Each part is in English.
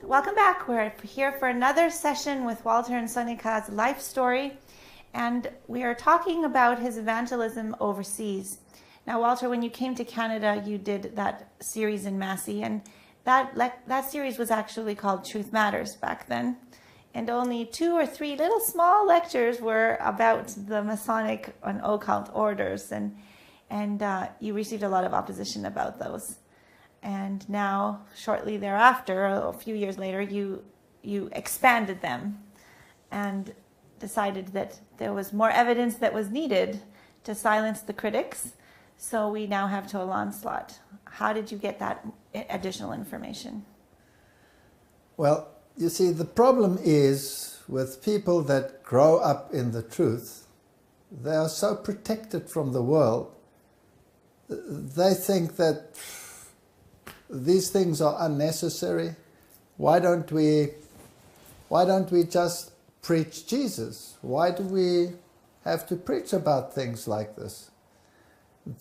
Welcome back. We're here for another session with Walter and Sonika's life story, and we are talking about his evangelism overseas. Now, Walter, when you came to Canada, you did that series in Massey, and that series was actually called Truth Matters back then, and only 2 or 3 little small lectures were about the Masonic and occult orders, and you received a lot of opposition about those. And now, shortly thereafter, a few years later, you expanded them and decided that there was more evidence that was needed to silence the critics. So we now have total onslaught. How did you get that additional information? Well, you see, the problem is with people that grow up in the truth, they are so protected from the world. They think that these things are unnecessary. Why don't we just preach Jesus? Why do we have to preach about things like this?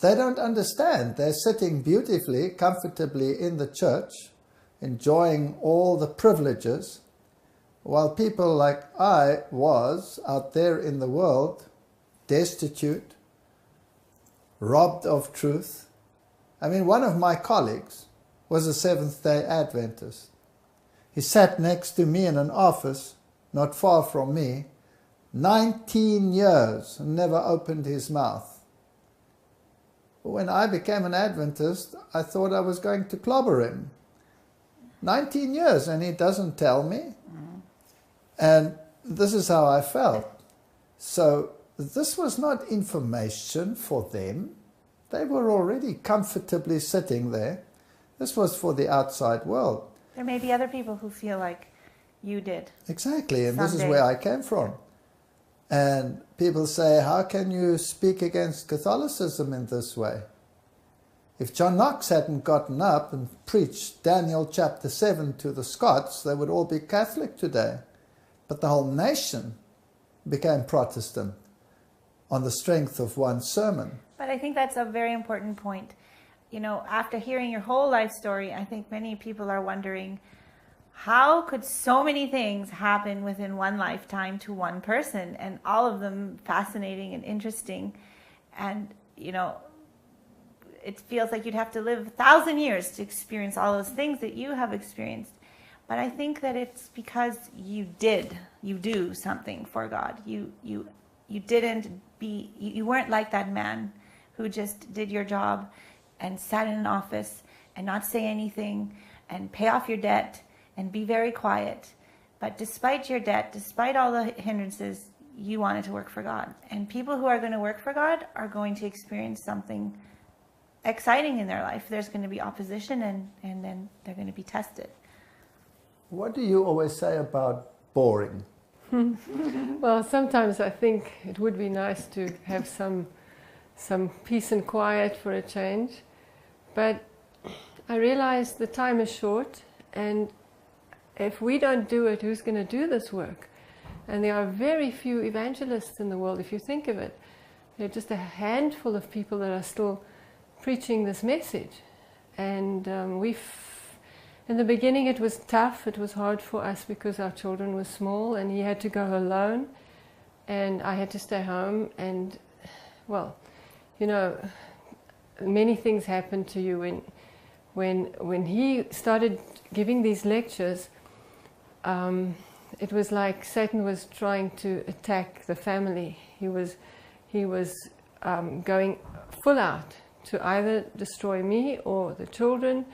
They don't understand. They're sitting beautifully, comfortably in the church, enjoying all the privileges, while people like I was out there in the world, destitute, robbed of truth. I mean, one of my colleagues was a Seventh-day Adventist. He sat next to me in an office not far from me, 19 years, and never opened his mouth. When I became an Adventist, I thought I was going to clobber him. 19 years, and he doesn't tell me. And this is how I felt. So this was not information for them. They were already comfortably sitting there. This was for the outside world. There may be other people who feel like you did. Exactly, and someday. This is where I came from. And people say, how can you speak against Catholicism in this way? If John Knox hadn't gotten up and preached Daniel chapter 7 to the Scots, they would all be Catholic today. But the whole nation became Protestant on the strength of one sermon. But I think that's a very important point. You know, after hearing your whole life story, I think many people are wondering, how could so many things happen within one lifetime to one person, and all of them fascinating and interesting? And, you know, it feels like you'd have to live 1,000 years to experience all those things that you have experienced. But I think that it's because you do something for God. You weren't like that man who just did your job and sat in an office and not say anything and pay off your debt and be very quiet. But despite your debt, despite all the hindrances, you wanted to work for God. And people who are going to work for God are going to experience something exciting in their life. There's going to be opposition, and then they're going to be tested. What do you always say about boring? Well, sometimes I think it would be nice to have some peace and quiet for a change. But I realize the time is short, and if we don't do it, who's going to do this work? And there are very few evangelists in the world, if you think of it. There are just a handful of people that are still preaching this message. And in the beginning it was tough, it was hard for us because our children were small and he had to go alone and I had to stay home. And, well, you know, many things happened to you when he started giving these lectures. It was like Satan was trying to attack the family. He was going full out to either destroy me or the children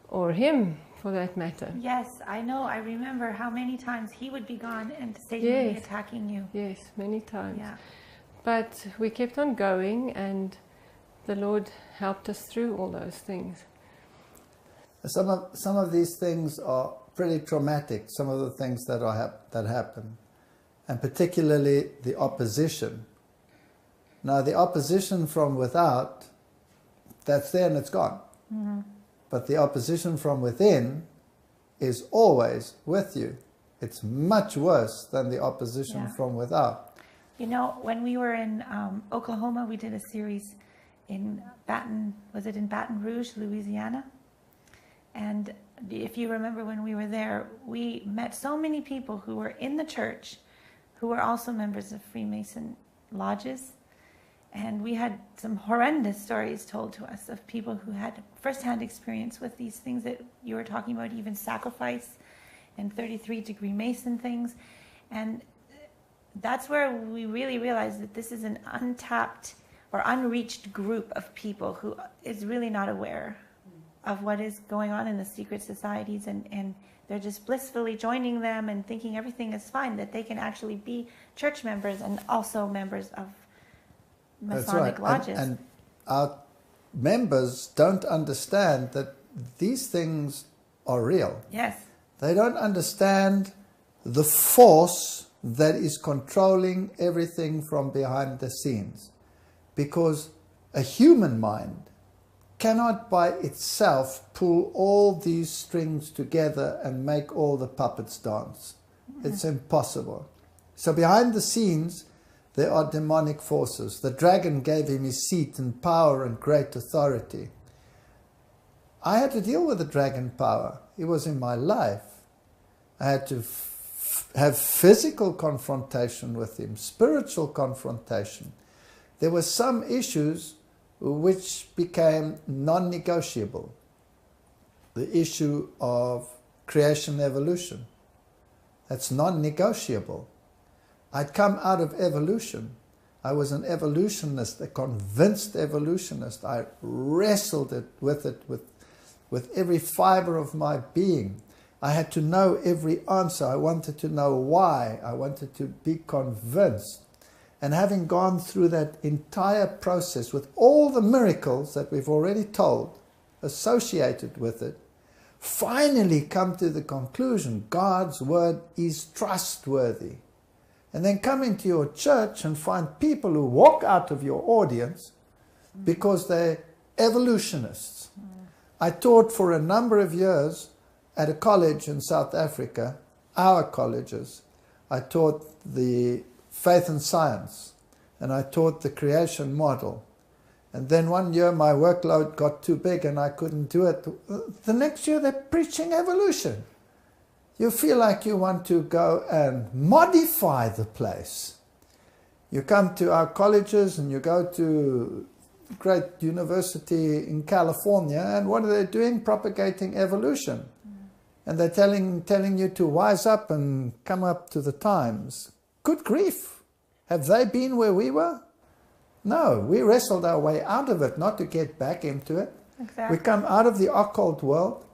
or him, for that matter. Yes, I know. I remember how many times he would be gone and Satan would be attacking you. Yes, many times. Yeah. But we kept on going, and the Lord helped us through all those things. Some of these things are pretty traumatic, some of the things that happen, and particularly the opposition. Now, the opposition from without, that's there and it's gone. Mm-hmm. But the opposition from within is always with you. It's much worse than the opposition from without. You know, when we were in Oklahoma, we did a series in Baton Rouge, Louisiana. And And if you remember when we were there, we met so many people who were in the church who were also members of Freemason lodges. And we had some horrendous stories told to us of people who had firsthand experience with these things that you were talking about, even sacrifice and 33-degree Mason things. And that's where we really realized that this is an untapped or unreached group of people who is really not aware of what is going on in the secret societies, and they're just blissfully joining them and thinking everything is fine, that they can actually be church members and also members of Masonic lodges. And our members don't understand that these things are real. Yes. They don't understand the force that is controlling everything from behind the scenes. Because a human mind cannot by itself pull all these strings together and make all the puppets dance. It's impossible. So behind the scenes, there are demonic forces. The dragon gave him his seat and power and great authority. I had to deal with the dragon power. It was in my life. I had to have physical confrontation with him, spiritual confrontation. There were some issues which became non-negotiable. The issue of creation evolution. That's non-negotiable. I'd come out of evolution. I was an evolutionist, a convinced evolutionist. I wrestled with every fiber of my being. I had to know every answer. I wanted to know why. I wanted to be convinced. And having gone through that entire process with all the miracles that we've already told associated with it, finally come to the conclusion God's word is trustworthy. And then come into your church and find people who walk out of your audience because they're evolutionists. I taught for a number of years at a college in South Africa, our colleges. I taught the faith and science, and I taught the creation model. And then one year my workload got too big and I couldn't do it. The next year they're preaching evolution. You feel like you want to go and modify the place. You come to our colleges and you go to a great university in California, and what are they doing? Propagating evolution. And they're telling you to wise up and come up to the times. Good grief. Have they been where we were? No, we wrestled our way out of it, not to get back into it. Exactly. We come out of the occult world.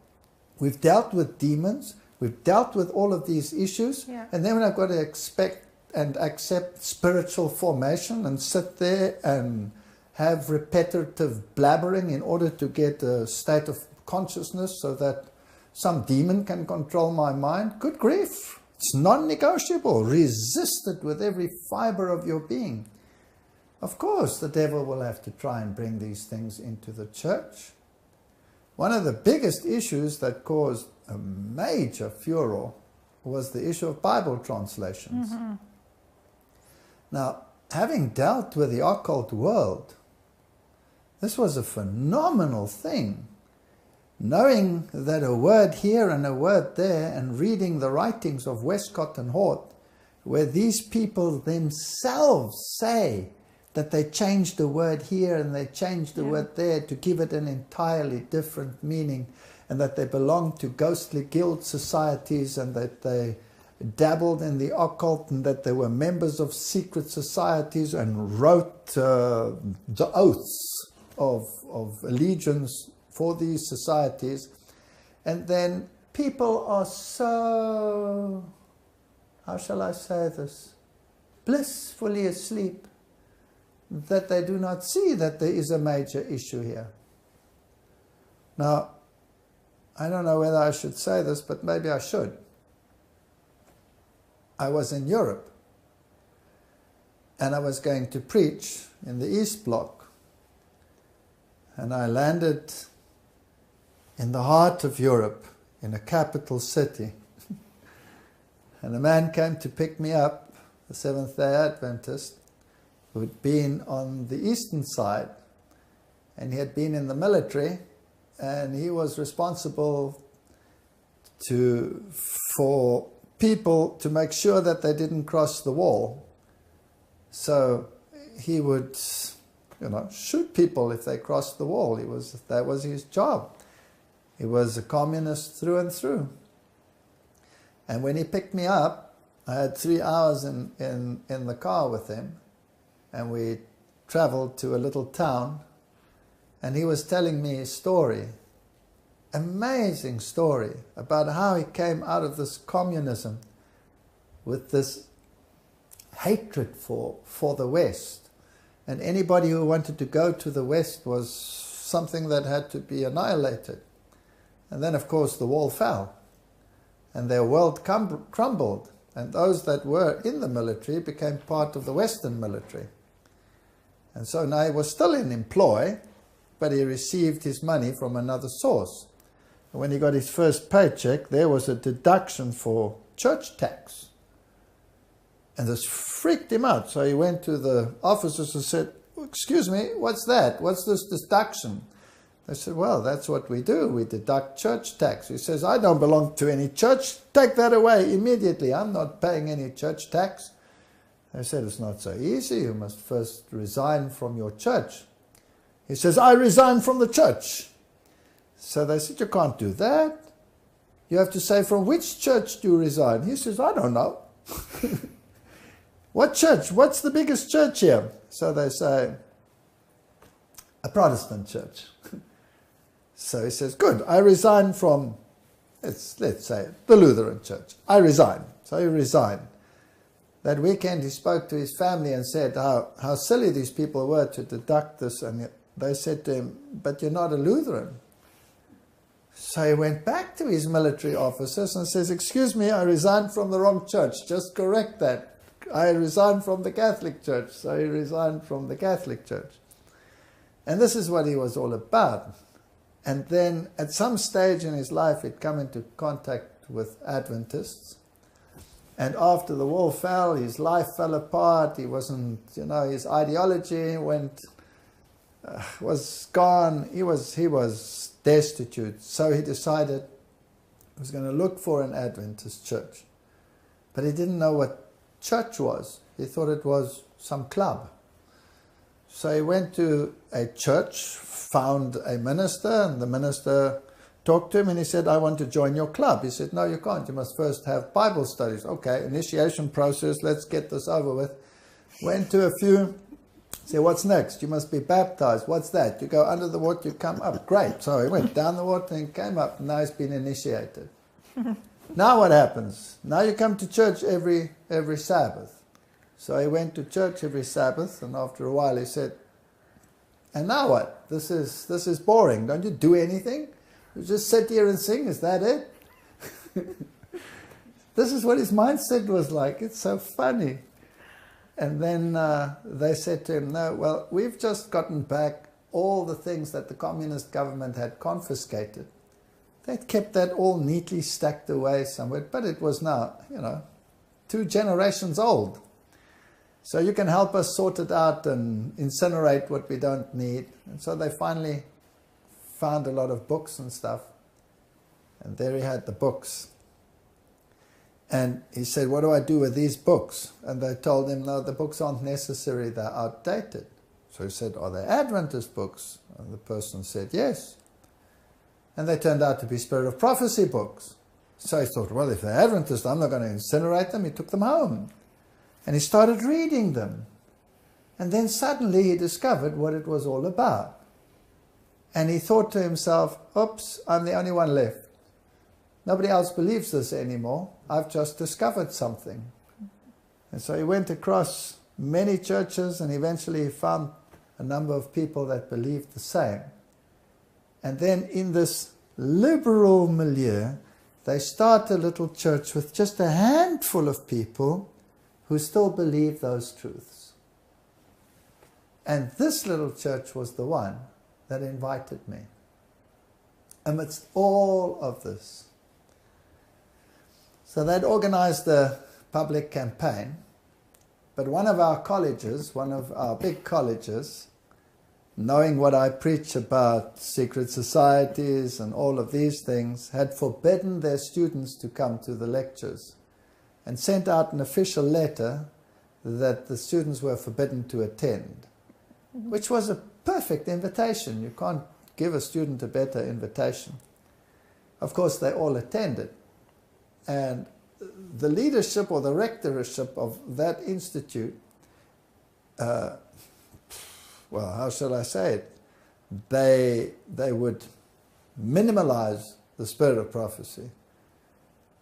We've dealt with demons. We've dealt with all of these issues. Yeah. And then I've got to expect and accept spiritual formation and sit there and have repetitive blabbering in order to get a state of consciousness so that some demon can control my mind. Good grief. It's non-negotiable. Resist it with every fiber of your being. Of course, the devil will have to try and bring these things into the church. One of the biggest issues that caused a major furor was the issue of Bible translations. Mm-hmm. Now, having dealt with the occult world, this was a phenomenal thing. Knowing that a word here and a word there, and reading the writings of Westcott and Hort, where these people themselves say that they changed the word here and they changed the word there to give it an entirely different meaning, and that they belonged to ghostly guild societies, and that they dabbled in the occult, and that they were members of secret societies and wrote the oaths of allegiance for these societies. And then people are so, how shall I say this, blissfully asleep that they do not see that there is a major issue here. Now, I don't know whether I should say this, but maybe I should. I was in Europe, and I was going to preach in the East Bloc, and I landed in the heart of Europe, in a capital city. And a man came to pick me up, a Seventh-day Adventist, who had been on the eastern side, and he had been in the military, and he was responsible for people to make sure that they didn't cross the wall. So he would, shoot people if they crossed the wall. That was his job. He was a communist through and through. And when he picked me up, I had 3 hours in the car with him, and we traveled to a little town, and he was telling me his story, amazing story, about how he came out of this communism with this hatred for the West. And anybody who wanted to go to the West was something that had to be annihilated. And then, of course, the wall fell, and their world crumbled. And those that were in the military became part of the Western military. And so now he was still in employ, but he received his money from another source. And when he got his first paycheck, there was a deduction for church tax. And this freaked him out. So he went to the officers and said, "Excuse me, what's that? What's this deduction?" They said, "Well, that's what we do. We deduct church tax." He says, "I don't belong to any church. Take that away immediately. I'm not paying any church tax." They said, "It's not so easy. You must first resign from your church." He says, "I resign from the church." So they said, "You can't do that. You have to say, from which church do you resign?" He says, "I don't know." "What church? What's the biggest church here?" So they say, "A Protestant church." So he says, "Good, I resign from, let's say, the Lutheran church. I resign." So he resigned. That weekend he spoke to his family and said how silly these people were to deduct this. And they said to him, "But you're not a Lutheran." So he went back to his military officers and says, "Excuse me, I resigned from the wrong church. Just correct that. I resigned from the Catholic Church." So he resigned from the Catholic Church. And this is what he was all about. And then at some stage in his life, he'd come into contact with Adventists. And after the wall fell, his life fell apart. He wasn't, his ideology was gone. He was destitute. So he decided he was going to look for an Adventist church. But he didn't know what church was. He thought it was some club. So he went to a church, found a minister, and the minister talked to him and he said, "I want to join your club." He said, "No, you can't. You must first have Bible studies." Okay, initiation process, let's get this over with. Went to a few, said, "What's next?" "You must be baptized." "What's that?" "You go under the water, you come up." Great. So he went down the water and came up. Now he's been initiated. Now what happens? Now you come to church every Sabbath. So he went to church every Sabbath, and after a while he said, "And now what? This is boring. Don't you do anything? You just sit here and sing. Is that it?" This is what his mindset was like. It's so funny. And then they said to him, "No, well, we've just gotten back all the things that the communist government had confiscated. They'd kept that all neatly stacked away somewhere, but it was now, 2 generations old. So you can help us sort it out and incinerate what we don't need." And so they finally found a lot of books and stuff. And there he had the books. And he said, "What do I do with these books?" And they told him, "No, the books aren't necessary, they're outdated." So he said, "Are they Adventist books?" And the person said, "Yes." And they turned out to be Spirit of Prophecy books. So he thought, well, if they're Adventist, I'm not going to incinerate them. He took them home. And he started reading them. And then suddenly he discovered what it was all about. And he thought to himself, "Oops, I'm the only one left. Nobody else believes this anymore. I've just discovered something." And so he went across many churches and eventually he found a number of people that believed the same. And then in this liberal milieu, they start a little church with just a handful of people who still believe those truths. And this little church was the one that invited me. Amidst all of this. So they'd organized a public campaign, but one of our colleges, one of our big colleges, knowing what I preach about secret societies and all of these things, had forbidden their students to come to the lectures and sent out an official letter that the students were forbidden to attend, which was a perfect invitation. You can't give a student a better invitation. Of course, they all attended. And the leadership or the rectorship of that institute, well, how shall I say it? They would minimalize the spirit of prophecy.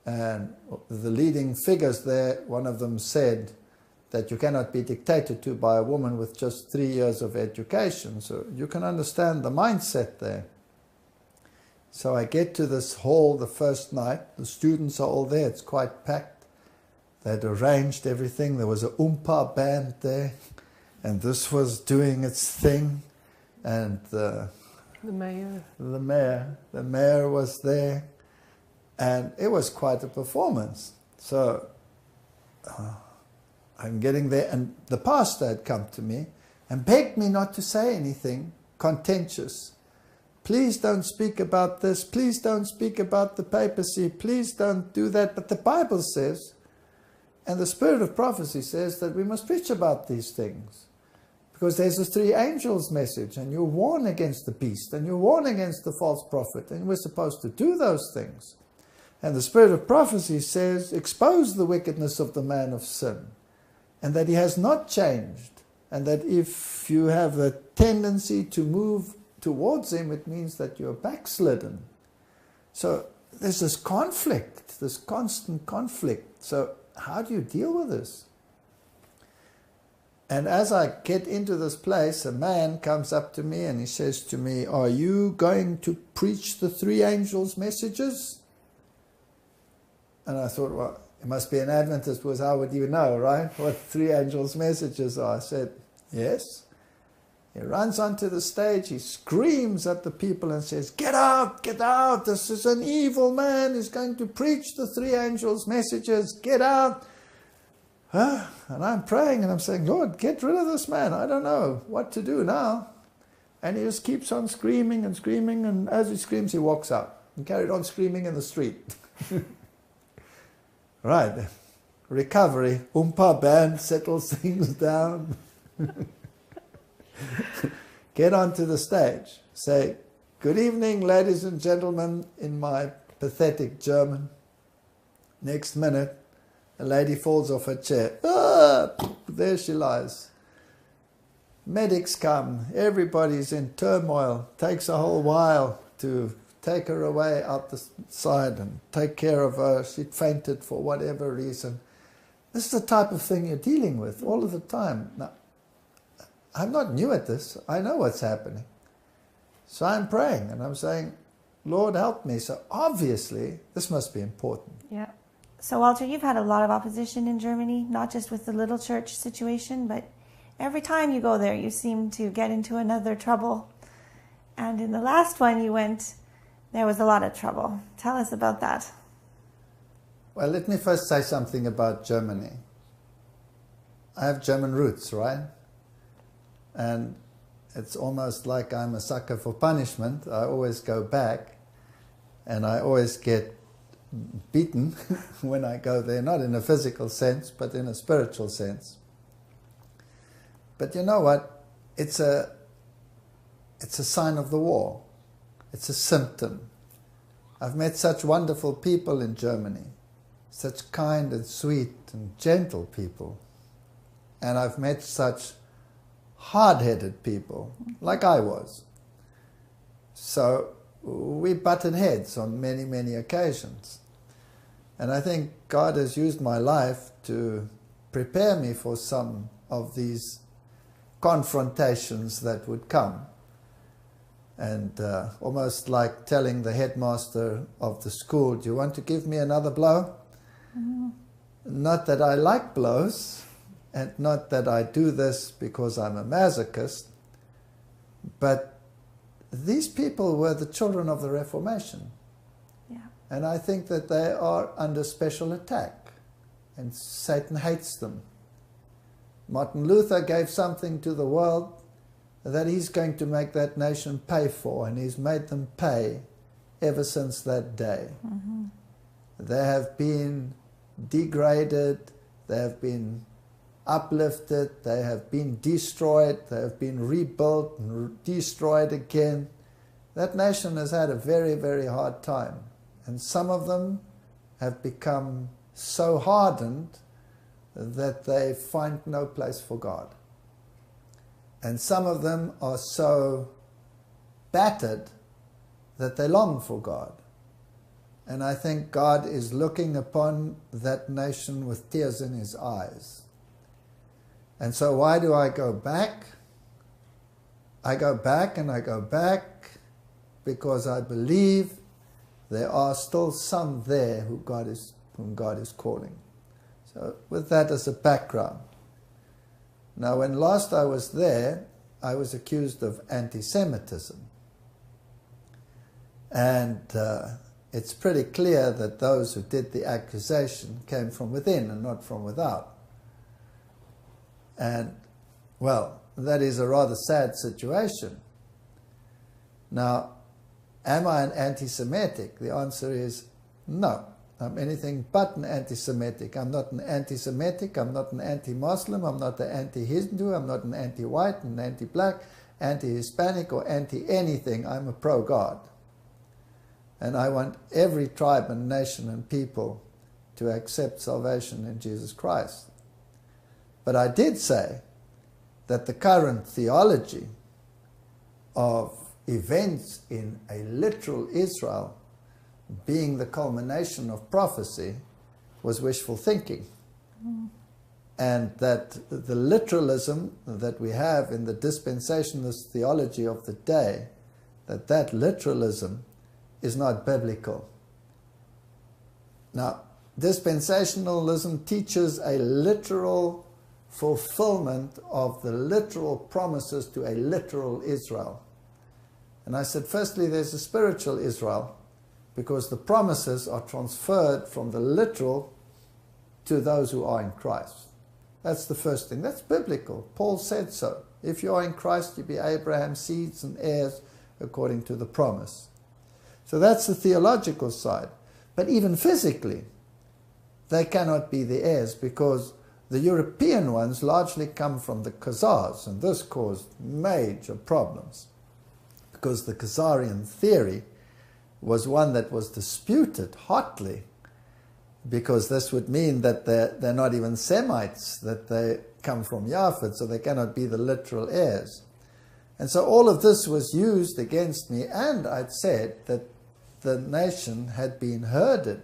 And the leading figures there, one of them said that you cannot be dictated to by a woman with just 3 years of education. So you can understand the mindset there. So I get to this hall the first night. The students are all there. It's quite packed. They'd arranged everything. There was a oompa band there. And this was doing its thing. And the mayor was there. And it was quite a performance. So I'm getting there, and the pastor had come to me and begged me not to say anything contentious. Please don't speak about this. Please don't speak about the papacy. Please don't do that. But the Bible says, and the spirit of prophecy says, that we must preach about these things. Because there's a 3 angels message, and you warn against the beast, and you warn against the false prophet, and we're supposed to do those things. And the spirit of prophecy says, expose the wickedness of the man of sin, and that he has not changed, and that if you have a tendency to move towards him, it means that you're backslidden. So there's this conflict, this constant conflict. So how do you deal with this? And as I get into this place, a man comes up to me and he says to me, are you going to preach the 3 angels' messages? And I thought, well, it must be an Adventist, because how would you know, right? What 3 angels' messages are? I said, yes. He runs onto the stage, he screams at the people and says, get out, this is an evil man, he's going to preach the 3 angels' messages, get out. And I'm praying and I'm saying, Lord, get rid of this man, I don't know what to do now. And he just keeps on screaming, and as he screams, he walks out and carried on screaming in the street. Right, recovery, oompa band settles things down. Get onto the stage, say, good evening, ladies and gentlemen, in my pathetic German. Next minute, a lady falls off her chair. Ah, there she lies. Medics come, everybody's in turmoil, takes a whole while to take her away out the side and take care of her. She'd fainted for whatever reason. This is the type of thing you're dealing with all of the time. Now, I'm not new at this. I know what's happening. So I'm praying and I'm saying, Lord, help me. So obviously, this must be important. Yeah. So Walter, you've had a lot of opposition in Germany, not just with the little church situation, but every time you go there, you seem to get into another trouble. And in the last one you went, there was a lot of trouble. Tell us about that. Well, let me first say something about Germany. I have German roots, right? And it's almost like I'm a sucker for punishment. I always go back and I always get beaten when I go there, not in a physical sense, but in a spiritual sense. But you know what? It's a sign of the war. It's a symptom. I've met such wonderful people in Germany, such kind and sweet and gentle people. And I've met such hard-headed people, like I was. So we butted heads on many, many occasions. And I think God has used my life to prepare me for some of these confrontations that would come. And almost like telling the headmaster of the school, do you want to give me another blow? Mm-hmm. Not that I like blows, and not that I do this because I'm a masochist, but these people were the children of the Reformation. Yeah. And I think that they are under special attack, and Satan hates them. Martin Luther gave something to the world that he's going to make that nation pay for, and he's made them pay ever since that day. Mm-hmm. They have been degraded, they have been uplifted, they have been destroyed, they have been rebuilt and destroyed again. That nation has had a very, very hard time. And some of them have become so hardened that they find no place for God. And some of them are so battered that they long for God. And I think God is looking upon that nation with tears in his eyes. And so why do I go back? I go back and I go back because I believe there are still some there whom God is calling. So with that as a background. Now, when last I was there, I was accused of anti-Semitism. And it's pretty clear that those who did the accusation came from within and not from without. And, well, that is a rather sad situation. Now, am I an anti-Semitic? The answer is no. I'm anything but an anti-Semitic. I'm not an anti-Semitic, I'm not an anti-Muslim, I'm not an anti-Hindu, I'm not an anti-white, an anti-black, anti-Hispanic, or anti-anything. I'm a pro-God. And I want every tribe and nation and people to accept salvation in Jesus Christ. But I did say that the current theology of events in a literal Israel being the culmination of prophecy was wishful thinking. Mm. And that the literalism that we have in the dispensationalist theology of the day, that literalism is not biblical. Now, dispensationalism teaches a literal fulfillment of the literal promises to a literal Israel. And I said, firstly, there's a spiritual Israel, because the promises are transferred from the literal to those who are in Christ. That's the first thing. That's biblical. Paul said so. If you are in Christ, you be Abraham's seeds and heirs according to the promise. So that's the theological side. But even physically, they cannot be the heirs, because the European ones largely come from the Khazars, and this caused major problems, because the Khazarian theory was one that was disputed hotly, because this would mean that they're not even Semites, that they come from Yafet, so they cannot be the literal heirs. And so all of this was used against me, and I'd said that the nation had been herded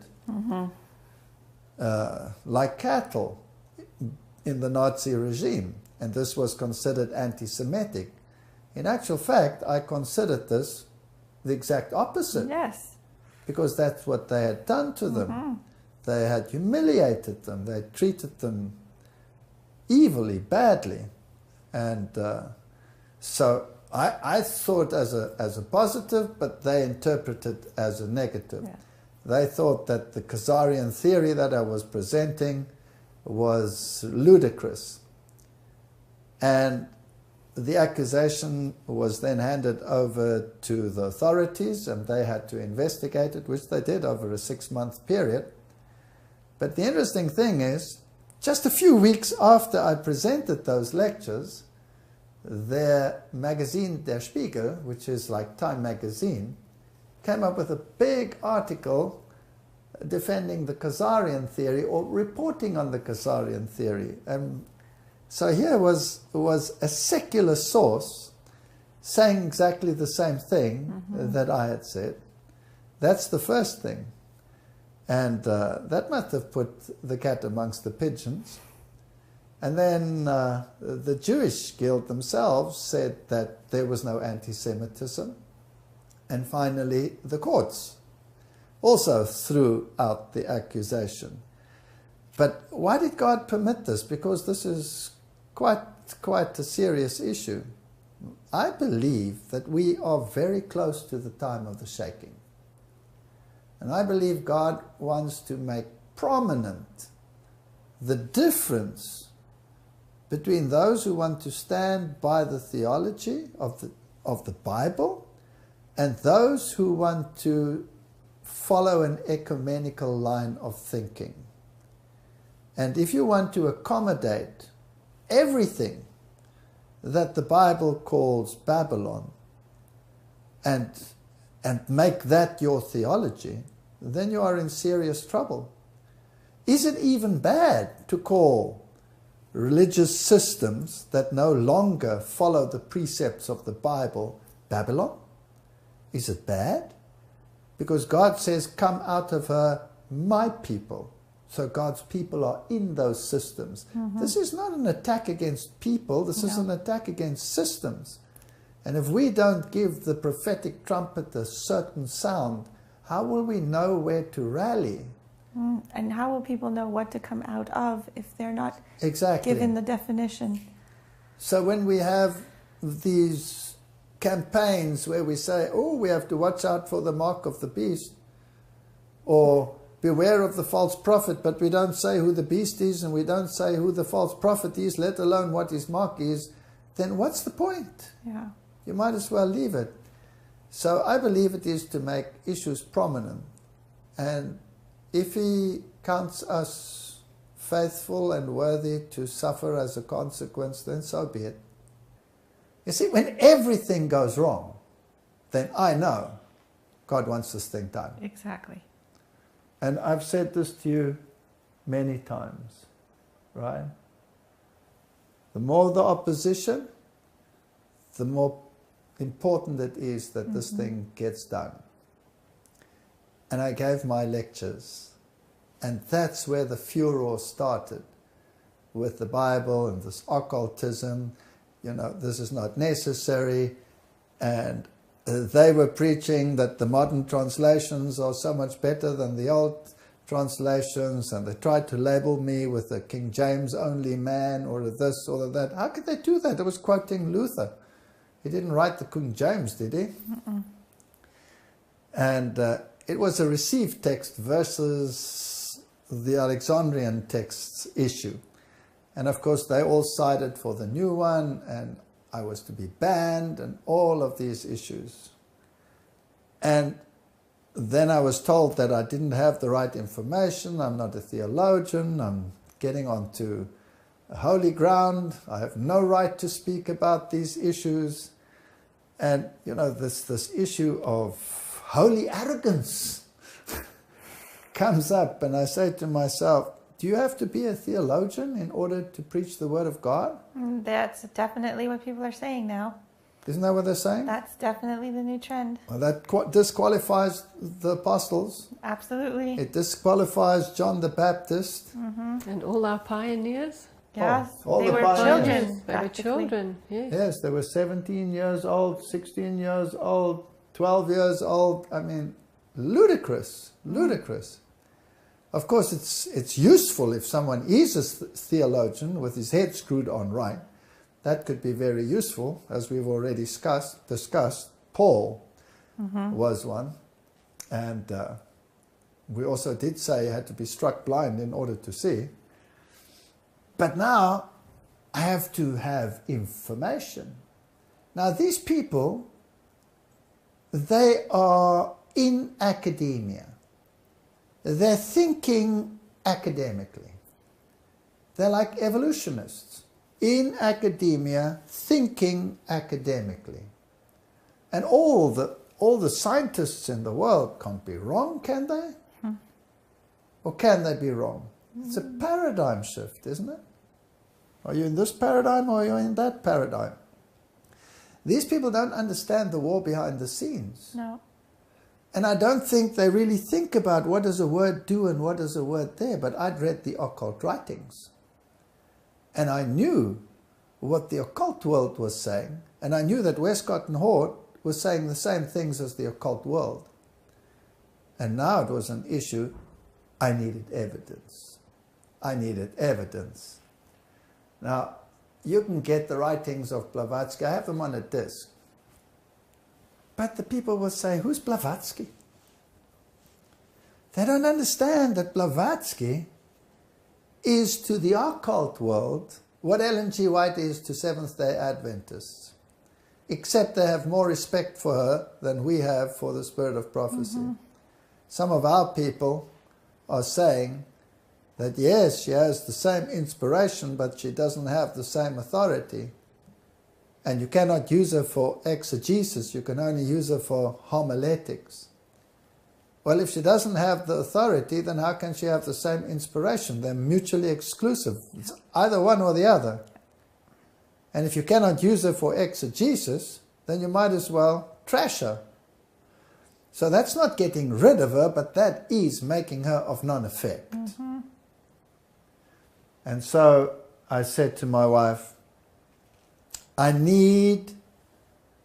like cattle in the Nazi regime, and this was considered anti-Semitic. In actual fact, I considered this the exact opposite. Yes. Because that's what they had done to them. They had humiliated them. They had treated them evilly, badly. And so I thought as a positive, but they interpreted as a negative. Yeah. They thought that the Khazarian theory that I was presenting was ludicrous. And the accusation was then handed over to the authorities, and they had to investigate it, which they did over a 6-month period. But the interesting thing is, just a few weeks after I presented those lectures, their magazine, Der Spiegel, which is like Time magazine, came up with a big article defending the Khazarian theory, or reporting on the Khazarian theory. So here was a secular source saying exactly the same thing that I had said. That's the first thing. And that must have put the cat amongst the pigeons. And then the Jewish Guild themselves said that there was no anti-Semitism. And finally, the courts also threw out the accusation. But why did God permit this? Because this is quite a serious issue. I believe that we are very close to the time of the shaking. And I believe God wants to make prominent the difference between those who want to stand by the theology of the Bible and those who want to follow an ecumenical line of thinking. And if you want to accommodate everything that the Bible calls Babylon and make that your theology, then you are in serious trouble. Is it even bad to call religious systems that no longer follow the precepts of the Bible Babylon? Is it bad? Because God says, come out of her, my people. So God's people are in those systems. This is not an attack against people. This is an attack against systems. And if we don't give the prophetic trumpet a certain sound, how will we know where to rally? And how will people know what to come out of if they're not exactly given the definition? So when we have these campaigns where we say, oh, we have to watch out for the mark of the beast, or beware of the false prophet, but we don't say who the beast is and we don't say who the false prophet is, let alone what his mark is, then what's the point? Yeah. You might as well leave it. So I believe it is to make issues prominent. And if he counts us faithful and worthy to suffer as a consequence, then so be it. You see, when everything goes wrong, then I know God wants this thing done. Exactly. And I've said this to you many times, right? The more the opposition, the more important it is that this thing gets done. And I gave my lectures, and that's where the furor started, with the Bible and this occultism. You know, this is not necessary, and they were preaching that the modern translations are so much better than the old translations, and they tried to label me with a King James only man or a this or that. How could they do that? I was quoting Luther. He didn't write the King James, did he? And it was a received text versus the Alexandrian texts issue. And of course they all sided for the new one, and I was to be banned and all of these issues. And then I was told that I didn't have the right information, I'm not a theologian, I'm getting onto holy ground, I have no right to speak about these issues. And you know, this issue of holy arrogance comes up, and I say to myself, do you have to be a theologian in order to preach the Word of God? That's definitely what people are saying now. Isn't that what they're saying? That's definitely the new trend. Well, that disqualifies the apostles. Absolutely. It disqualifies John the Baptist. And all our pioneers. Yes, all they the were pioneers. children. They were children, yes. Yes, they were 17 years old, 16 years old, 12 years old. I mean, ludicrous, ludicrous. Of course, it's useful if someone is a theologian with his head screwed on right. That could be very useful, as we've already discussed. Paul was one. And we also did say he had to be struck blind in order to see. But now I have to have information. Now these people, they are in academia. They're thinking academically. They're like evolutionists in academia, thinking academically. And all the scientists in the world can't be wrong, can they? Or can they be wrong? It's a paradigm shift, isn't it? Are you in this paradigm or are you in that paradigm? These people don't understand the war behind the scenes. No. And I don't think they really think about what does a word do and what does a word there. But I'd read the occult writings. And I knew what the occult world was saying. And I knew that Westcott and Hort was saying the same things as the occult world. And now it was an issue. I needed evidence. I needed evidence. Now, you can get the writings of Blavatsky. I have them on a disc. But the people will say, who's Blavatsky? They don't understand that Blavatsky is to the occult world what Ellen G. White is to Seventh-day Adventists, except they have more respect for her than we have for the spirit of prophecy. Mm-hmm. Some of our people are saying that yes, she has the same inspiration, but she doesn't have the same authority. And you cannot use her for exegesis, you can only use her for homiletics. Well, if she doesn't have the authority, then how can she have the same inspiration? They're mutually exclusive. It's either one or the other. And if you cannot use her for exegesis, then you might as well trash her. So that's not getting rid of her, but that is making her of none effect. Mm-hmm. And so I said to my wife, I need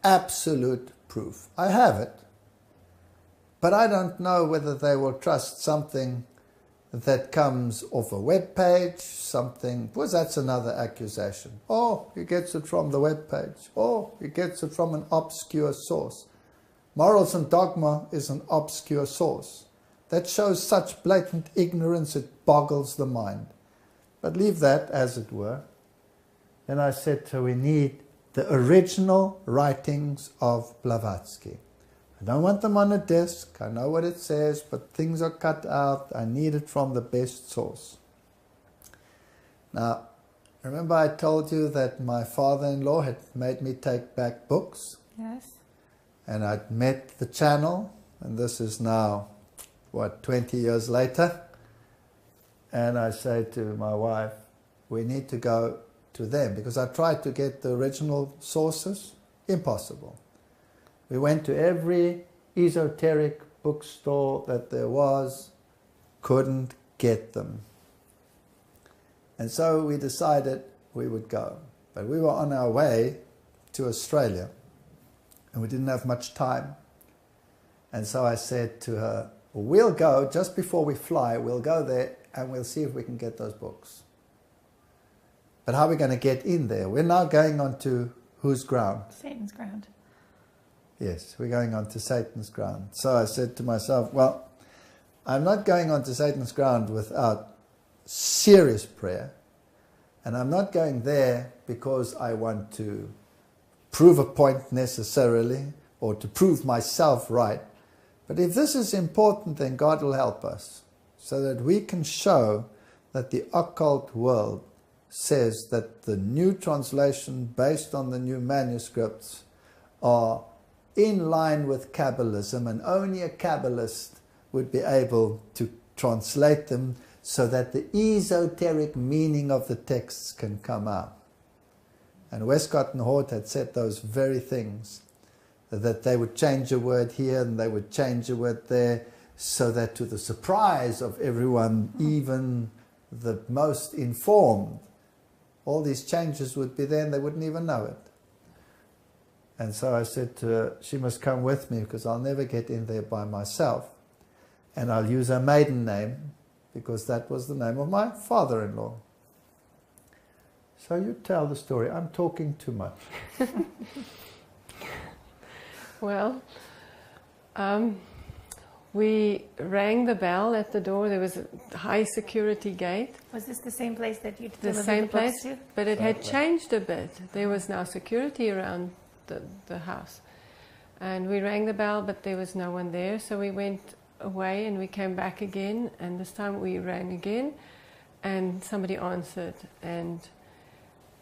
absolute proof. I have it. But I don't know whether they will trust something that comes off a web page, something, because that's another accusation. Oh, he gets it from the web page. Oh, he gets it from an obscure source. Morals and Dogma is an obscure source. That shows such blatant ignorance it boggles the mind. But leave that as it were. Then I said to her, we need the original writings of Blavatsky. I don't want them on a disc. I know what it says, but things are cut out. I need it from the best source. Now, remember I told you that my father-in-law had made me take back books? Yes. And I'd met the channel, and this is now, 20 years later. And I say to my wife, we need to go to them, because I tried to get the original sources. Impossible. We went to every esoteric bookstore that there was, couldn't get them. And so we decided we would go. But we were on our way to Australia, and we didn't have much time. And so I said to her, we'll go, just before we fly, we'll go there and we'll see if we can get those books. But how are we going to get in there? We're now going on to whose ground? Satan's ground. Yes, we're going on to Satan's ground. So I said to myself, well, I'm not going on to Satan's ground without serious prayer. And I'm not going there because I want to prove a point necessarily, or to prove myself right. But if this is important, then God will help us, so that we can show that the occult world says that the new translation based on the new manuscripts are in line with Kabbalism, and only a Kabbalist would be able to translate them so that the esoteric meaning of the texts can come out. And Westcott and Hort had said those very things, that they would change a word here and they would change a word there, so that to the surprise of everyone, even the most informed, all these changes would be there and they wouldn't even know it. And so I said to her, she must come with me, because I'll never get in there by myself. And I'll use her maiden name, because that was the name of my father-in-law. So you tell the story. I'm talking too much. Well, we rang the bell at the door. There was a high security gate. Was this the same place that you The delivered same the books place, to? but it had changed a bit. There was now security around the house. And we rang the bell, but there was no one there. So we went away and we came back again. And this time we rang again and somebody answered. And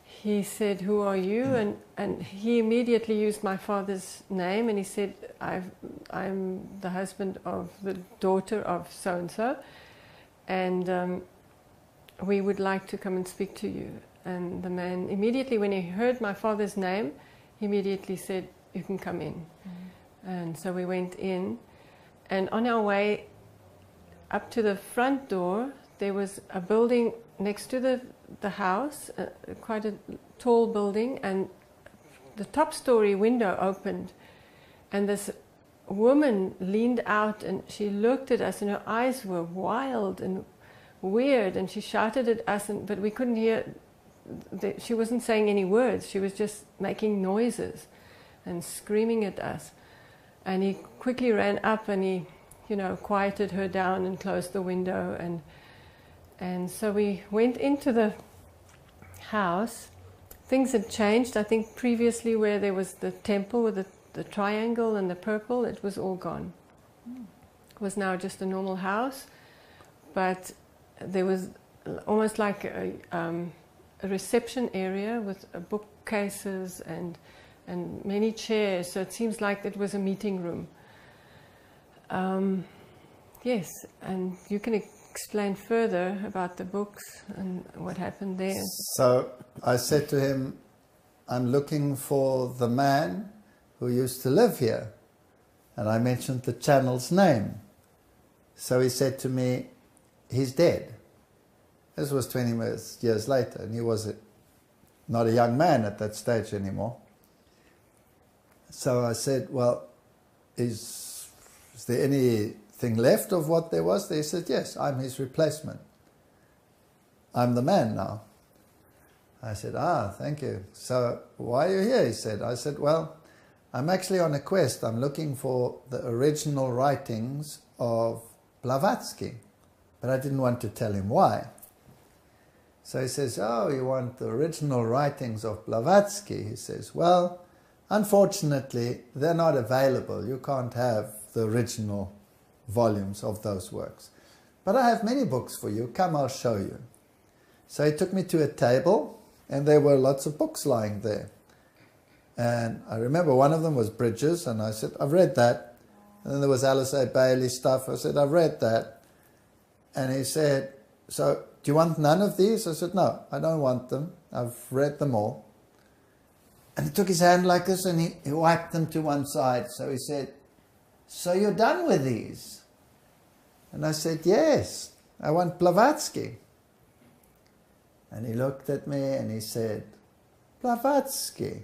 he said, "Who are you?" And he immediately used my father's name, and he said, I'm the husband of the daughter of so-and-so, and we would like to come and speak to you. And the man, immediately when he heard my father's name, he immediately said, "You can come in." Mm-hmm. And so we went in, and on our way up to the front door, there was a building next to the house, quite a tall building, and the top story window opened, and this woman leaned out and she looked at us, and her eyes were wild and weird, and she shouted at us, but we couldn't hear. She wasn't saying any words, she was just making noises and screaming at us. And he quickly ran up and he, quieted her down and closed the window, and so we went into the house, things had changed. I think previously where there was the temple with the triangle and the purple, it was all gone. It was now just a normal house, but there was almost like a reception area with bookcases and many chairs, so it seems like it was a meeting room. Yes, and you can explain further about the books and what happened there. So I said to him, I'm looking for the man who used to live here. And I mentioned the channel's name. So he said to me, he's dead. This was 20 years later, and he was not a young man at that stage anymore. So I said, well, is there anything left of what there was? They said, yes, I'm his replacement. I'm the man now. I said, thank you. So why are you here? He said. I said, well, I'm actually on a quest. I'm looking for the original writings of Blavatsky. But I didn't want to tell him why. So he says, you want the original writings of Blavatsky? He says, well, unfortunately, they're not available. You can't have the original volumes of those works. But I have many books for you. Come, I'll show you. So he took me to a table, and there were lots of books lying there. And I remember one of them was Bridges, and I said, I've read that. And then there was Alice A. Bailey stuff. I said, I've read that. And he said, so do you want none of these? I said, no, I don't want them. I've read them all. And he took his hand like this, and he wiped them to one side. So he said, so you're done with these? And I said, yes, I want Blavatsky. And he looked at me and he said, Blavatsky?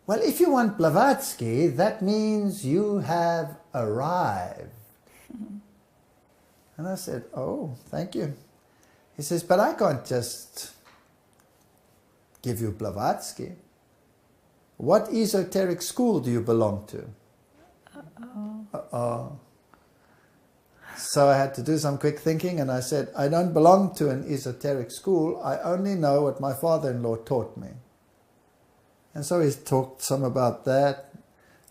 Well, if you want Blavatsky, that means you have arrived. And I said, oh, thank you. He says, but I can't just give you Blavatsky. What esoteric school do you belong to? So I had to do some quick thinking, and I said, I don't belong to an esoteric school. I only know what my father-in-law taught me. And so he talked some about that.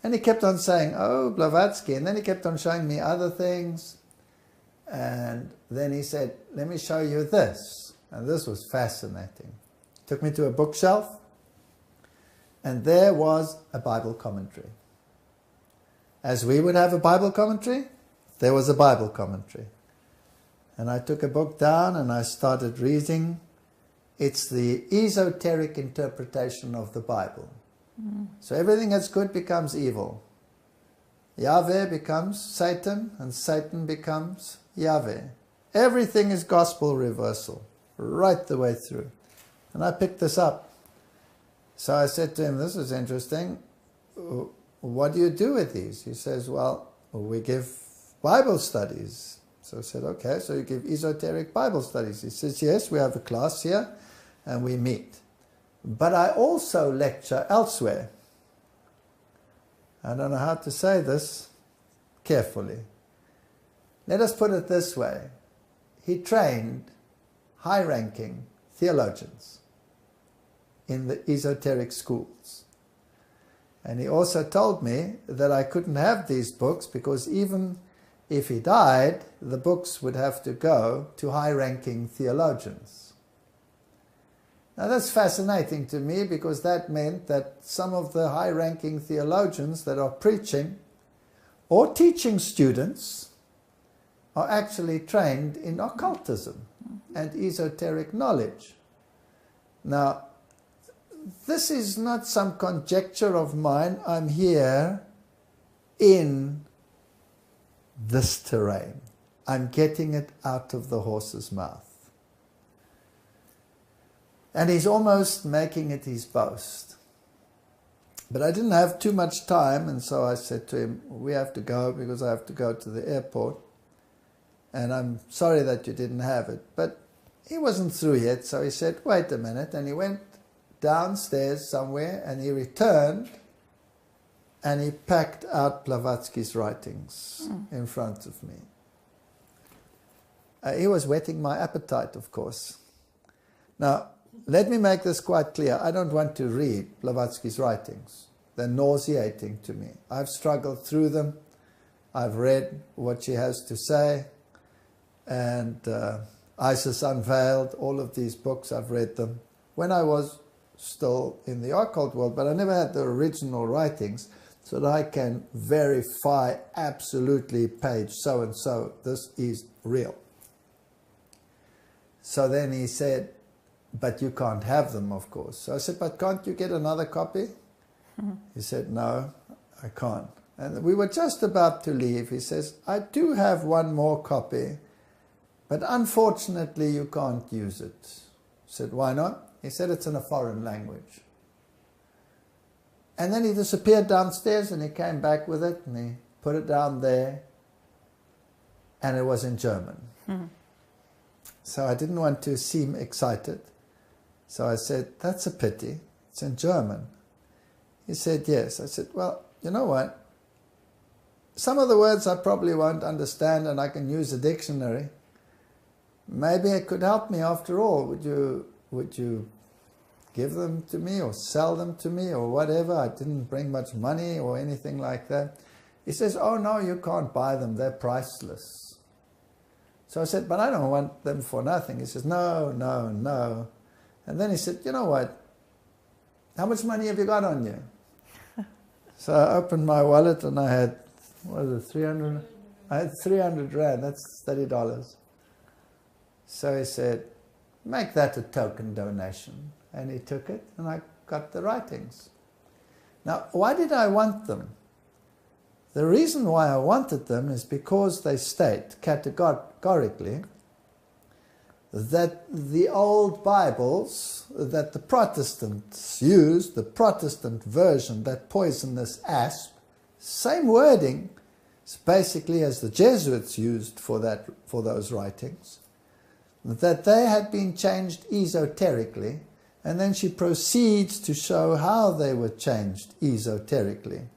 And he kept on saying, oh, Blavatsky. And then he kept on showing me other things. And then he said, let me show you this. And this was fascinating. Took me to a bookshelf. And there was a Bible commentary. As we would have a Bible commentary, there was a Bible commentary. And I took a book down and I started reading. It's the esoteric interpretation of the Bible. So everything that's good becomes evil. Yahweh becomes Satan, and Satan becomes Yahweh. Everything is gospel reversal, right the way through. And I picked this up. So I said to him, this is interesting. What do you do with these? He says, well, we give Bible studies. So I said, okay, so you give esoteric Bible studies. He says, yes, we have a class here and we meet. But I also lecture elsewhere. I don't know how to say this carefully. Let us put it this way. He trained high-ranking theologians in the esoteric schools. And he also told me that I couldn't have these books because even if he died, the books would have to go to high-ranking theologians. Now that's fascinating to me because that meant that some of the high-ranking theologians that are preaching or teaching students are actually trained in occultism and esoteric knowledge. Now, this is not some conjecture of mine. I'm here in this terrain. I'm getting it out of the horse's mouth. And he's almost making it his boast. But I didn't have too much time, and so I said to him, we have to go because I have to go to the airport. And I'm sorry that you didn't have it. But he wasn't through yet, so he said, wait a minute. And he went downstairs somewhere, and he returned, and he packed out Blavatsky's writings in front of me. He was whetting my appetite, of course. Now, let me make this quite clear. I don't want to read Blavatsky's writings. They're nauseating to me. I've struggled through them. I've read what she has to say. And Isis Unveiled, all of these books, I've read them when I was still in the occult world, but I never had the original writings so that I can verify absolutely page so-and-so, this is real. So then he said, but you can't have them, of course. So I said, but can't you get another copy? He said, no, I can't. And we were just about to leave. He says, I do have one more copy, but unfortunately you can't use it. I said, why not? He said, it's in a foreign language. And then he disappeared downstairs and he came back with it and he put it down there and it was in German. So I didn't want to seem excited. So I said, that's a pity. It's in German. He said, yes. I said, well, you know what? Some of the words I probably won't understand and I can use a dictionary. Maybe it could help me after all. Would you give them to me or sell them to me or whatever? I didn't bring much money or anything like that. He says, oh no, you can't buy them. They're priceless. So I said, but I don't want them for nothing. He says, no, no, no. And then he said, you know what? How much money have you got on you? So I opened my wallet and I had, what was it, 300? I had 300 Rand, that's $30. So he said, make that a token donation. And he took it and I got the writings. Now, why did I want them? The reason why I wanted them is because they state categorically that the old Bibles that the Protestants used, the Protestant version, that poisonous asp, same wording basically as the Jesuits used for those writings, that they had been changed esoterically, and then she proceeds to show how they were changed esoterically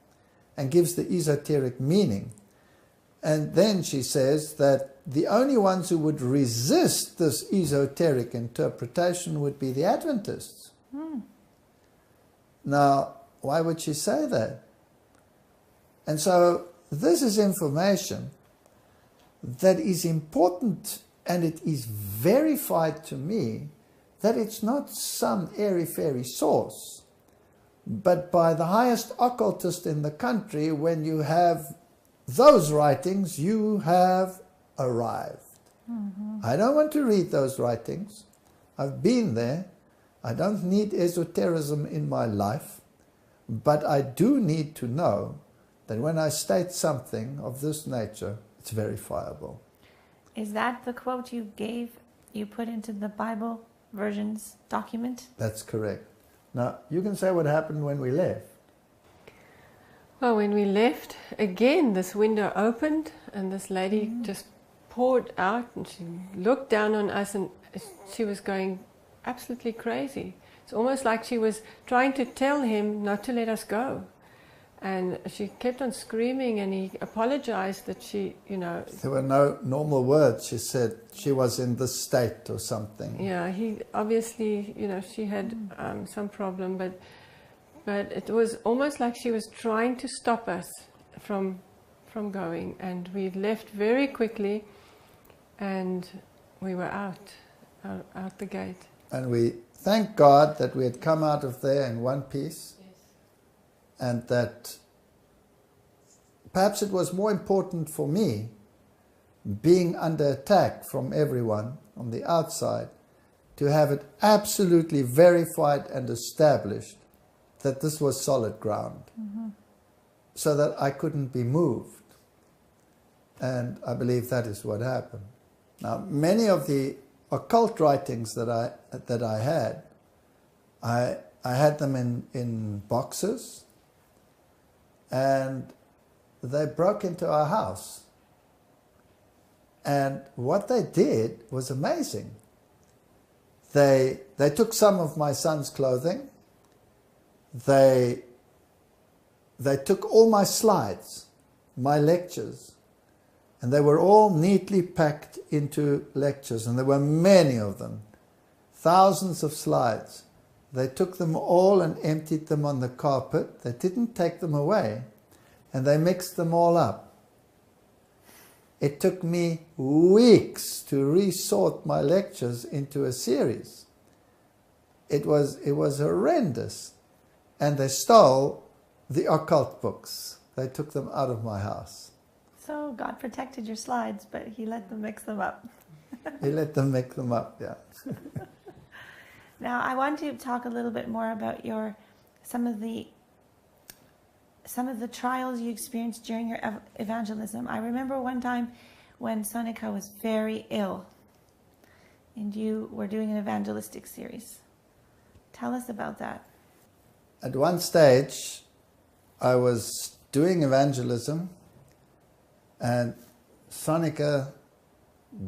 and gives the esoteric meaning. And then she says that the only ones who would resist this esoteric interpretation would be the Adventists. Now, why would she say that? And so this is information that is important, and it is verified to me that it's not some airy-fairy source, but by the highest occultist in the country. When you have those writings, you have arrived. I don't want to read those writings. I've been there. I don't need esotericism in my life, but I do need to know that when I state something of this nature, it's verifiable. Is that the quote you put into the Bible versions document? That's correct. Now, you can say what happened when we left. Well, when we left, again, this window opened and this lady just poured out and she looked down on us and she was going absolutely crazy. It's almost like she was trying to tell him not to let us go. And she kept on screaming and he apologized that she, There were no normal words. She said she was in this state or something. Yeah, he obviously, she had some problem, but it was almost like she was trying to stop us from going. And we left very quickly and we were out the gate. And we thank God that we had come out of there in one piece. And that perhaps it was more important for me, being under attack from everyone on the outside, to have it absolutely verified and established that this was solid ground, so that I couldn't be moved. And I believe that is what happened. Now, many of the occult writings that I had them in boxes. And they broke into our house. And what they did was amazing. They took some of my son's clothing. They took all my slides, my lectures, and they were all neatly packed into lectures, and there were many of them. thousands of slides. They took them all and emptied them on the carpet. They didn't take them away, and they mixed them all up. It took me weeks to resort my lectures into a series. It was horrendous. And they stole the occult books. They took them out of my house. So God protected your slides, but he let them mix them up. He let them mix them up, yeah. Now, I want to talk a little bit more about some of the trials you experienced during your evangelism. I remember one time when Sonika was very ill, and you were doing an evangelistic series. Tell us about that. At one stage, I was doing evangelism, and Sonika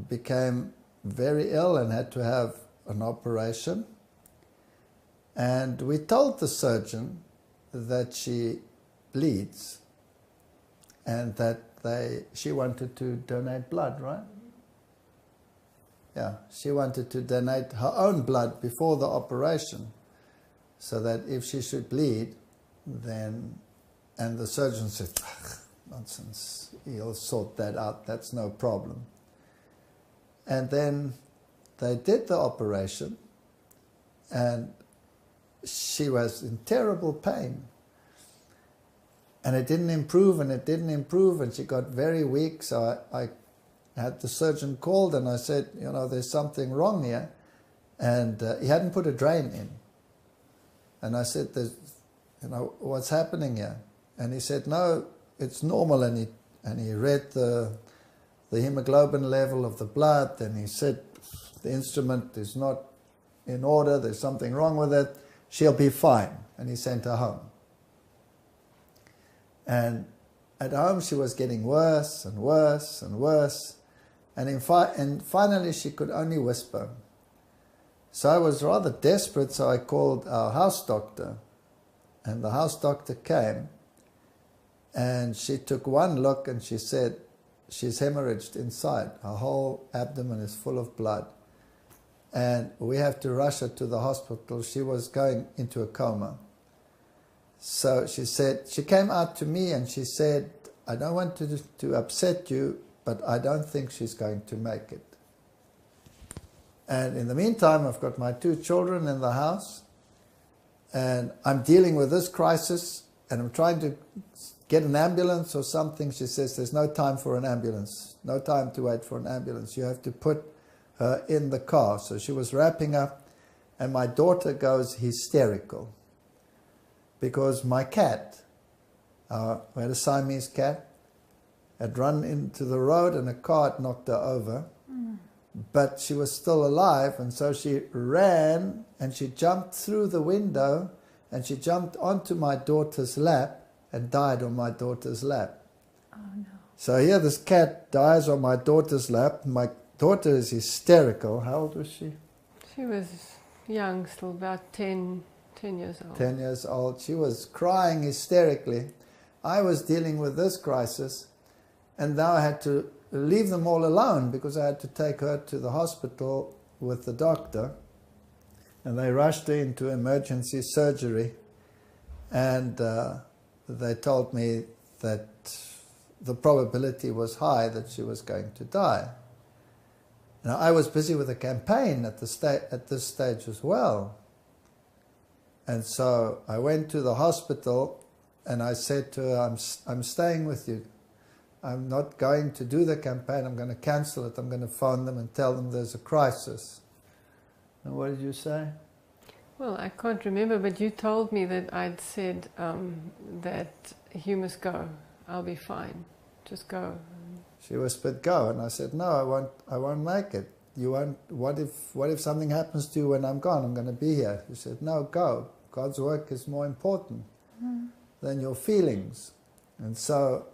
became very ill and had to have an operation. And we told the surgeon that she bleeds and that she wanted to donate blood, right? Yeah, she wanted to donate her own blood before the operation, so that if she should bleed, then... And the surgeon said, nonsense, he'll sort that out, that's no problem. And then they did the operation, and she was in terrible pain. And it didn't improve, and it didn't improve, and she got very weak. So I had the surgeon called, and I said, you know, there's something wrong here. And he hadn't put a drain in. And I said, you know, what's happening here? And he said, no, it's normal. And he read the hemoglobin level of the blood, and he said, the instrument is not in order, there's something wrong with it, she'll be fine. And he sent her home. And at home she was getting worse and worse and worse, and finally she could only whisper. So I was rather desperate, so I called our house doctor, and the house doctor came, and she took one look and she said, she's hemorrhaged inside. Her whole abdomen is full of blood. And we have to rush her to the hospital. She was going into a coma. So she said, she came out to me and she said, I don't want to upset you, but I don't think she's going to make it. And in the meantime, I've got my 2 children in the house, and I'm dealing with this crisis, and I'm trying to get an ambulance or something. She says, there's no time for an ambulance, no time to wait for an ambulance. You have to put her in the car. So she was wrapping up, and my daughter goes hysterical because my cat, we had a Siamese cat, had run into the road and a car had knocked her over. But she was still alive, and so she ran and she jumped through the window and she jumped onto my daughter's lap and died on my daughter's lap. Oh no. So here this cat dies on my daughter's lap. My daughter is hysterical. How old was she? She was young, still about 10 years old. 10 years old. She was crying hysterically. I was dealing with this crisis, and now I had to leave them all alone because I had to take her to the hospital with the doctor, and they rushed her into emergency surgery, and they told me that the probability was high that she was going to die. Now, I was busy with a campaign at this stage as well, and so I went to the hospital and I said to her, I'm staying with you. I'm not going to do the campaign, I'm going to cancel it. I'm going to phone them and tell them there's a crisis. And what did you say? Well, I can't remember, but you told me that I'd said that you must go. I'll be fine. Just go. She whispered, go. And I said, no, I won't make it. You won't. What if something happens to you when I'm gone? I'm going to be here. She said, no, go. God's work is more important than your feelings. And so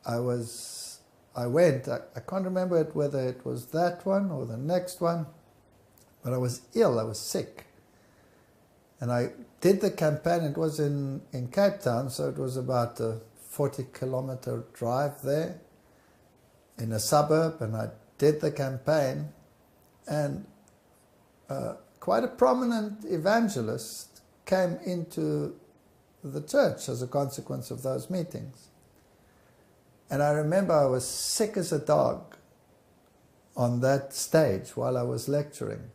I went. I can't remember whether it was that one or the next one, but I was ill. I was sick. And I did the campaign. It was in Cape Town, so it was about a 40-kilometer drive there in a suburb, and I did the campaign. And quite a prominent evangelist came into the church as a consequence of those meetings. And I remember I was sick as a dog on that stage while I was lecturing.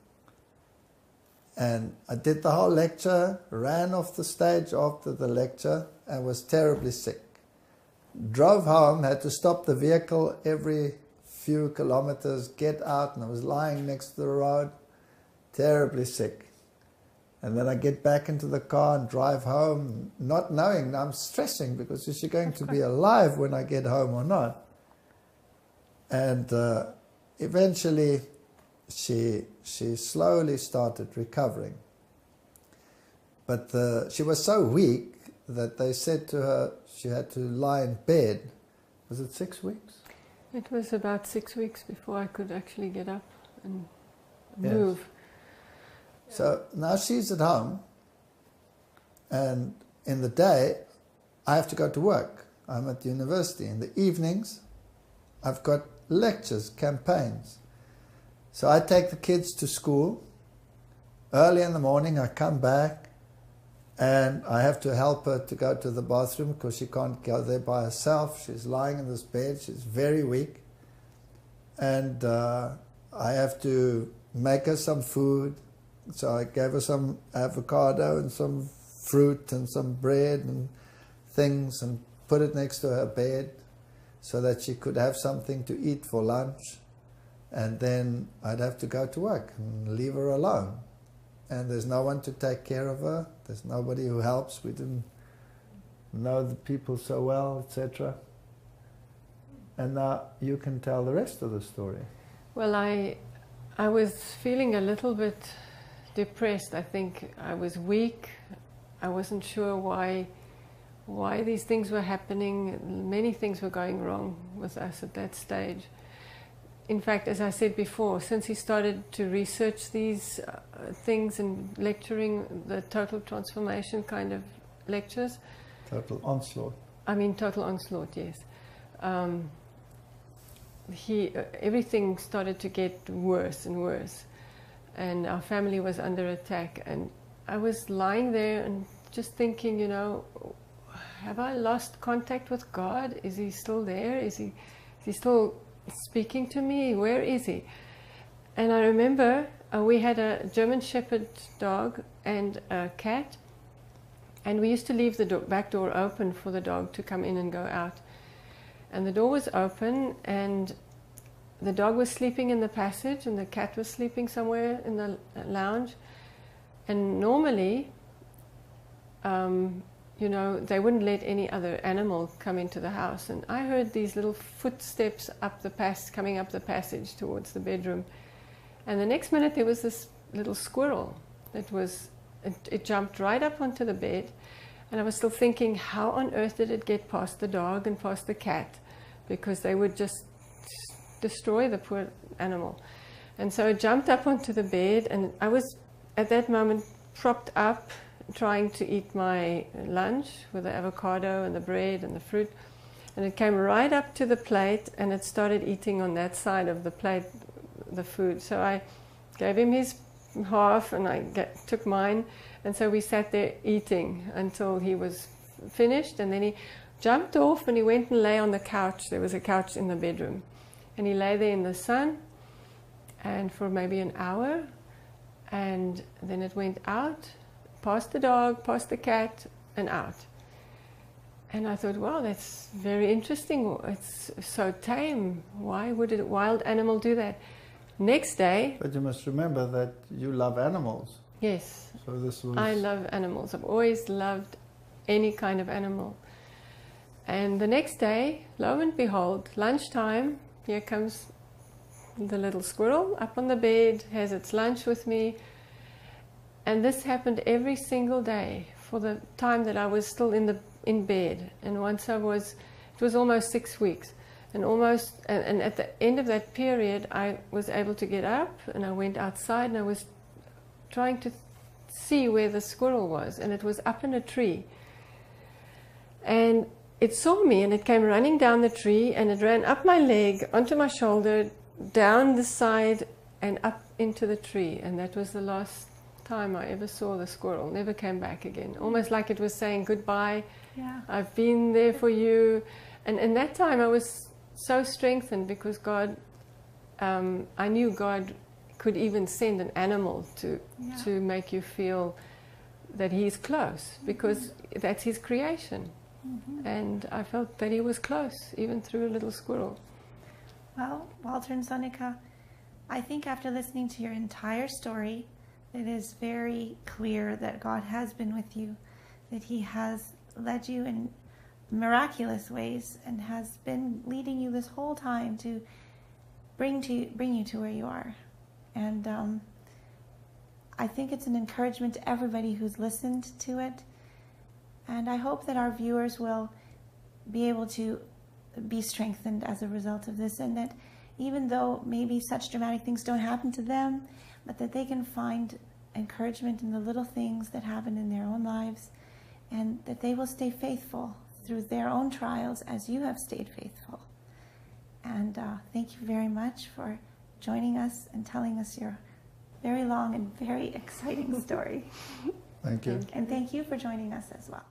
And I did the whole lecture, ran off the stage after the lecture, and was terribly sick. Drove home, had to stop the vehicle every few kilometers, get out, and I was lying next to the road, terribly sick. And then I get back into the car and drive home, not knowing. I'm stressing because is she going to be alive when I get home or not? And eventually she slowly started recovering. But she was so weak that they said to her she had to lie in bed. Was it 6 weeks? It was about 6 weeks before I could actually get up and Yes. move. So now she's at home, and in the day I have to go to work. I'm at the university. In the evenings I've got lectures, campaigns. So I take the kids to school. Early in the morning I come back and I have to help her to go to the bathroom because she can't go there by herself. She's lying in this bed. She's very weak. And I have to make her some food. So I gave her some avocado and some fruit and some bread and things and put it next to her bed so that she could have something to eat for lunch. And then I'd have to go to work and leave her alone. And there's no one to take care of her. There's nobody who helps. We didn't know the people so well, etc. And now you can tell the rest of the story. Well, I was feeling a little bit depressed. I think I was weak. I wasn't sure why these things were happening. Many things were going wrong with us at that stage. In fact, as I said before, since he started to research these things and lecturing the total transformation kind of lectures. Total onslaught. I mean, total onslaught, yes. Everything started to get worse and worse. And our family was under attack. And I was lying there and just thinking, you know, have I lost contact with God? Is he still there? Is he still speaking to me? Where is he? And I remember we had a German Shepherd dog and a cat, and we used to leave the back door open for the dog to come in and go out. And the door was open, and the dog was sleeping in the passage, and the cat was sleeping somewhere in the lounge. And normally, you know, they wouldn't let any other animal come into the house. And I heard these little footsteps coming up the passage towards the bedroom. And the next minute there was this little squirrel. It jumped right up onto the bed. And I was still thinking, how on earth did it get past the dog and past the cat? Because they would just destroy the poor animal. And so it jumped up onto the bed, and I was at that moment propped up trying to eat my lunch with the avocado and the bread and the fruit, and it came right up to the plate and it started eating on that side of the plate the food. So I gave him his half and I took mine, and so we sat there eating until he was finished, and then he jumped off and he went and lay on the couch. There was a couch in the bedroom, and he lay there in the sun and for maybe an hour, and then it went out past the dog, past the cat, and out. And I thought, wow, that's very interesting. It's so tame. Why would a wild animal do that? Next day... But you must remember that you love animals. Yes. So this was... I love animals. I've always loved any kind of animal. And the next day, lo and behold, lunchtime, here comes the little squirrel up on the bed, has its lunch with me. And this happened every single day for the time that I was still in bed. And once it was almost 6 weeks. And at the end of that period, I was able to get up, and I went outside, and I was trying to see where the squirrel was, and it was up in a tree. And it saw me, and it came running down the tree, and it ran up my leg, onto my shoulder, down the side, and up into the tree. And that was the last time I ever saw the squirrel. Never came back again. Almost like it was saying goodbye. Yeah. I've been there for you. And in that time I was so strengthened because God, I knew God could even send an animal to make you feel that He's close, because that's His creation. And I felt that He was close, even through a little squirrel. Well, Walter and Sonika, I think after listening to your entire story, it is very clear that God has been with you, that He has led you in miraculous ways and has been leading you this whole time to bring you to where you are. And I think it's an encouragement to everybody who's listened to it. And I hope that our viewers will be able to be strengthened as a result of this, and that even though maybe such dramatic things don't happen to them, but that they can find encouragement in the little things that happen in their own lives, and that they will stay faithful through their own trials as you have stayed faithful. And thank you very much for joining us and telling us your very long and very exciting story. Thank you. And thank you for joining us as well.